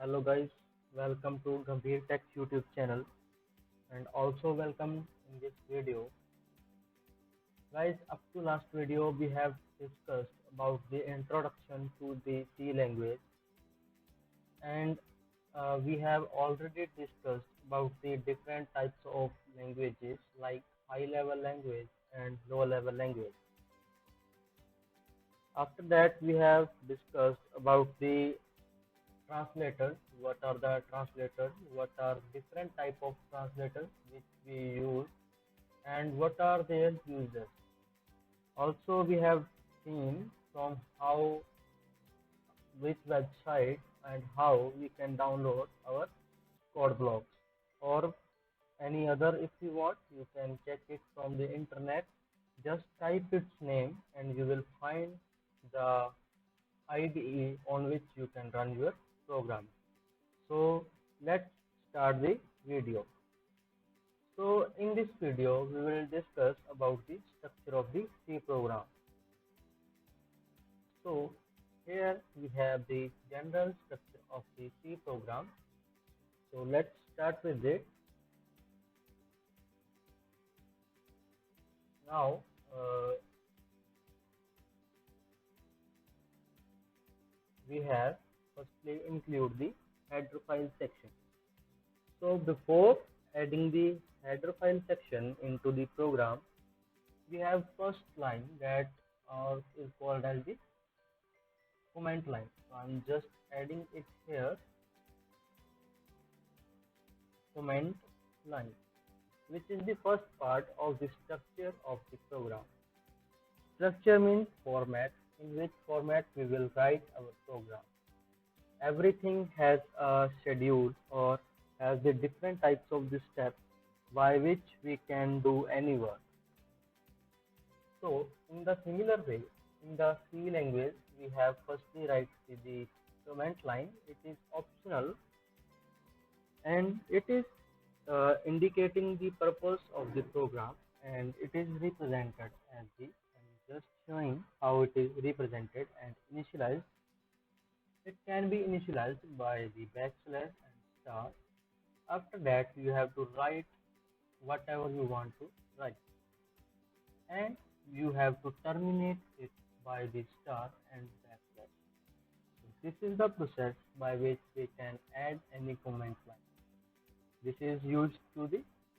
Hello guys, welcome to Gambhir Tech YouTube channel and also welcome in this video. Guys, up to last video we have discussed about the introduction to the C language and we have already discussed about the different types of languages like high level language and low level language. After that we have discussed about the translators, what are the translators, what are different type of translators which we use and what are their uses. Also we have seen from how which website and how we can download our code blocks or any other. If you want, you can check it from the internet. Just type its name and you will find the IDE on which you can run your program. So let's start the video. So in this video we will discuss about the structure of the C program. So here we have the general structure of the C program. So let's start with it. Now we have firstly include the header file section. So before adding the header file section into the program, we have first line that is called as the comment line. So I'm just adding it here, comment line, which is the first part of the structure of the program. Structure means format, in which format we will write our program. Everything has a schedule or has the different types of the steps by which we can do any work. So in the similar way, in the C language, we have firstly write the comment line. It is optional and it is indicating the purpose of the program, and it is represented as the, I'm just showing how it is represented and initialized. It can be initialized by the backslash and star. After that you have to write whatever you want to write, and you have to terminate it by the star and backslash. So this is the process by which we can add any comment line. This is used to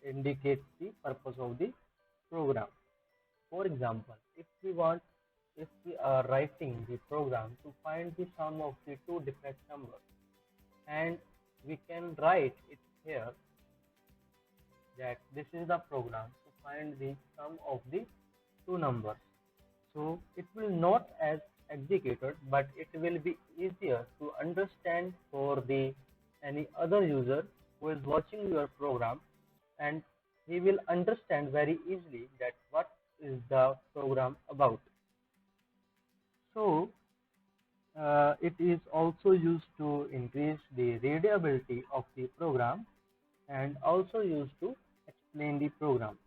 indicate the purpose of the program. For example, if we are writing the program to find the sum of the two different numbers, and we can write it here that this is the program to find the sum of the two numbers. So it will not as executed, but it will be easier to understand for the any other user who is watching your program, and he will understand very easily that what is the program about. So it is also used to increase the readability of the program and also used to explain the program.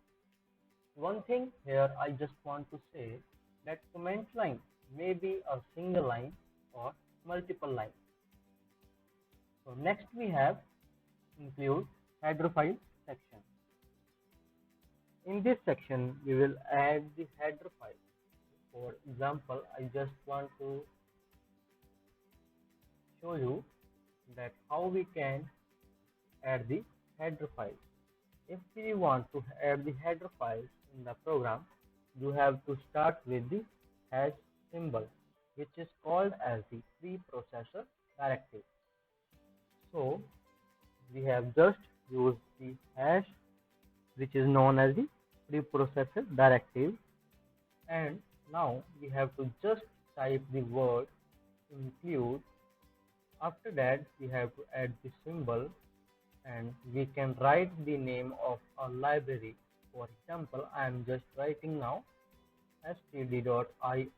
One thing here I just want to say that comment line may be a single line or multiple lines. So next we have include header file section. In this section we will add the header file. For example, I just want to show you that how we can add the header file. If we want to add the header files in the program, you have to start with the hash symbol, which is called as the preprocessor directive. So we have just used the hash, which is known as the preprocessor directive, and now we have to just type the word include. After that we have to add the symbol, and we can write the name of a library. For example, I am just writing now std.io.h,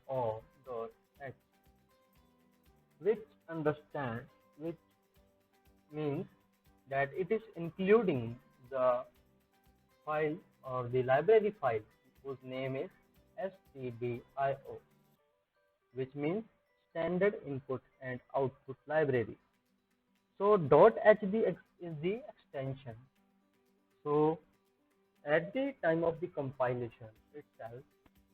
which means that it is including the file or the library file whose name is stdio, which means standard input and output library. So .hd is the extension. So at the time of the compilation itself,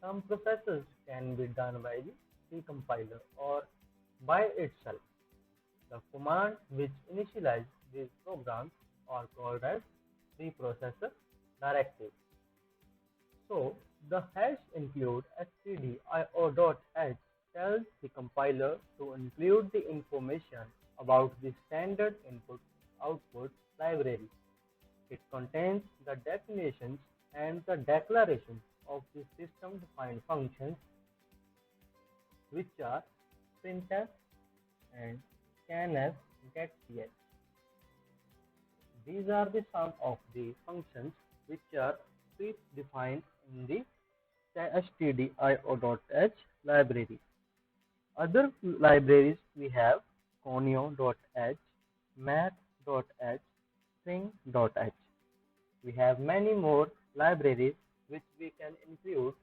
some processes can be done by the C compiler or by itself. The commands which initialize these programs are called as preprocessor directives. So the hash include stdio.h tells the compiler to include the information about the standard input-output library. It contains the definitions and the declarations of the system-defined functions, which are printf and scanf getch. These are the some of the functions which are predefined in the stdio.h library. Other libraries we have conio.h, math.h, string.h. We have many more libraries which we can include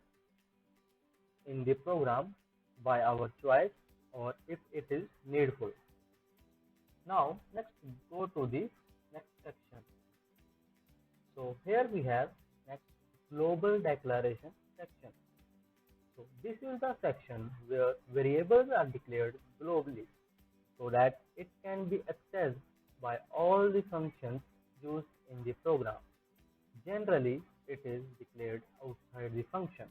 in the program by our choice or if it is needful. Now let's go to the next section. So here we have next global declaration section. So this is the section where variables are declared globally so that it can be accessed by all the functions used in the program. Generally, it is declared outside the function.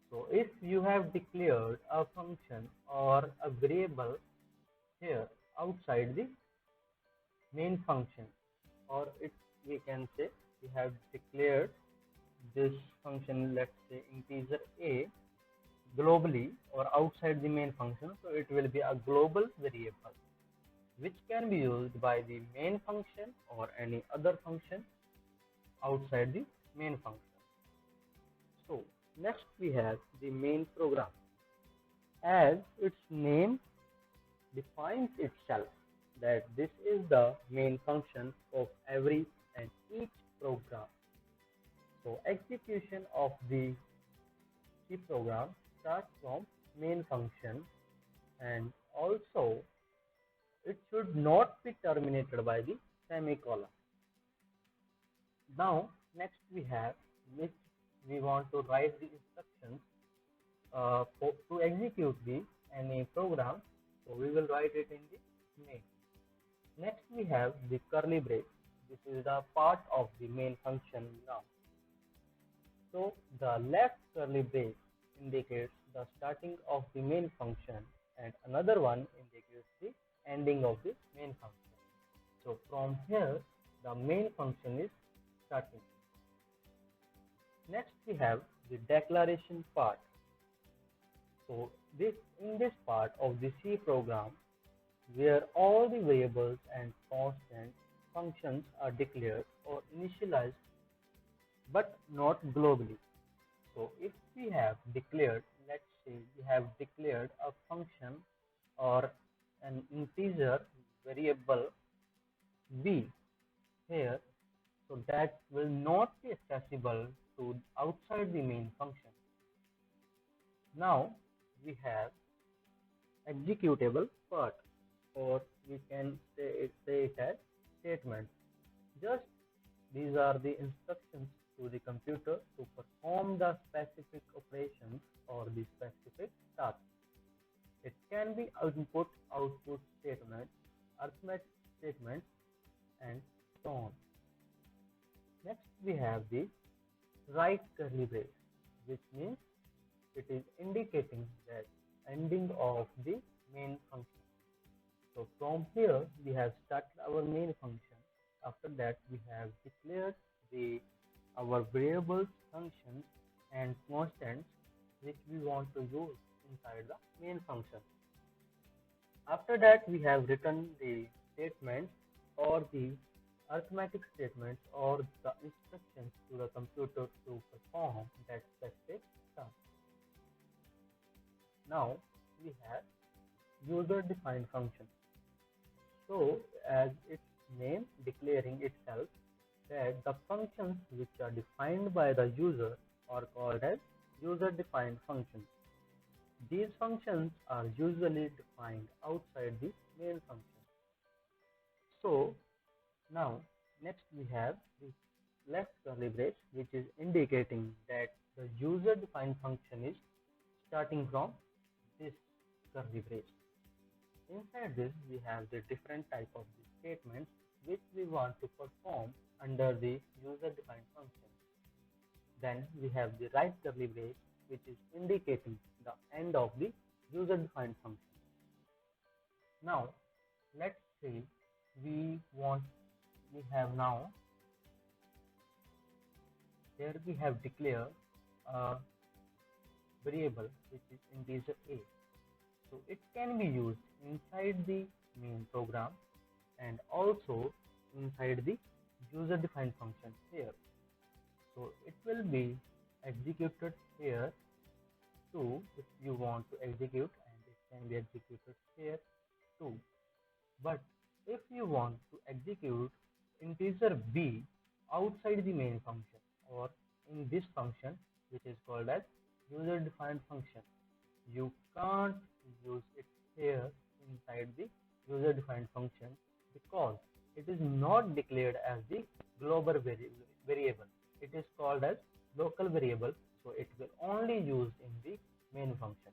So if you have declared a function or a variable here outside the main function, or we can say we have declared this function, let's say integer a, globally or outside the main function, so it will be a global variable which can be used by the main function or any other function outside the main function. So next we have the main program. As its name defines itself that this is the main function of every and each program. So execution of the C program starts from main function, and also it should not be terminated by the semicolon. Now next we have which we want to write the instructions to execute any program. So we will write it in the main. Next we have the curly brace. This is the part of the main function now. So the left curly brace indicates the starting of the main function and another one indicates the ending of the main function. So from here the main function is starting. Next we have the declaration part. So in this part of the C program where all the variables and constant functions are declared or initialized but not globally. So if we have declared, let's say we have declared a function or an integer variable b here, so that will not be accessible to outside the main function. Now we have executable part, or we can say it as statement. Just these are the instructions to the computer to perform the specific operations or the specific task. It can be input, output statements, arithmetic statements, and so on. Next we have the right curly brace, which means it is indicating that ending of the main function. So from here we have started our main function. After that we have declared our variables, functions, and constants which we want to use inside the main function. After that we have written the statements or the arithmetic statements or the instructions to the computer to perform that specific task. Now we have user-defined function. So as its name declaring itself that the functions which are defined by the user are called as user-defined functions. These functions are usually defined outside the main function. So now next we have the left curly brace, which is indicating that the user defined function is starting from this curly brace. Inside this we have the different type of the statements which we want to perform under the user defined function. Then we have the right curly brace, which is indicating the end of the user defined function. Now let's say we have now here we have declared a variable which is integer a. So it can be used inside the main program and also inside the user defined function here. So it will be executed here too if you want to execute, and it can be executed here too. But if you want to execute integer b outside the main function or in this function which is called as user defined function, you can't use it here inside the user defined function because it is not declared as the global variable. It is called as local variable, so it will only used in the main function.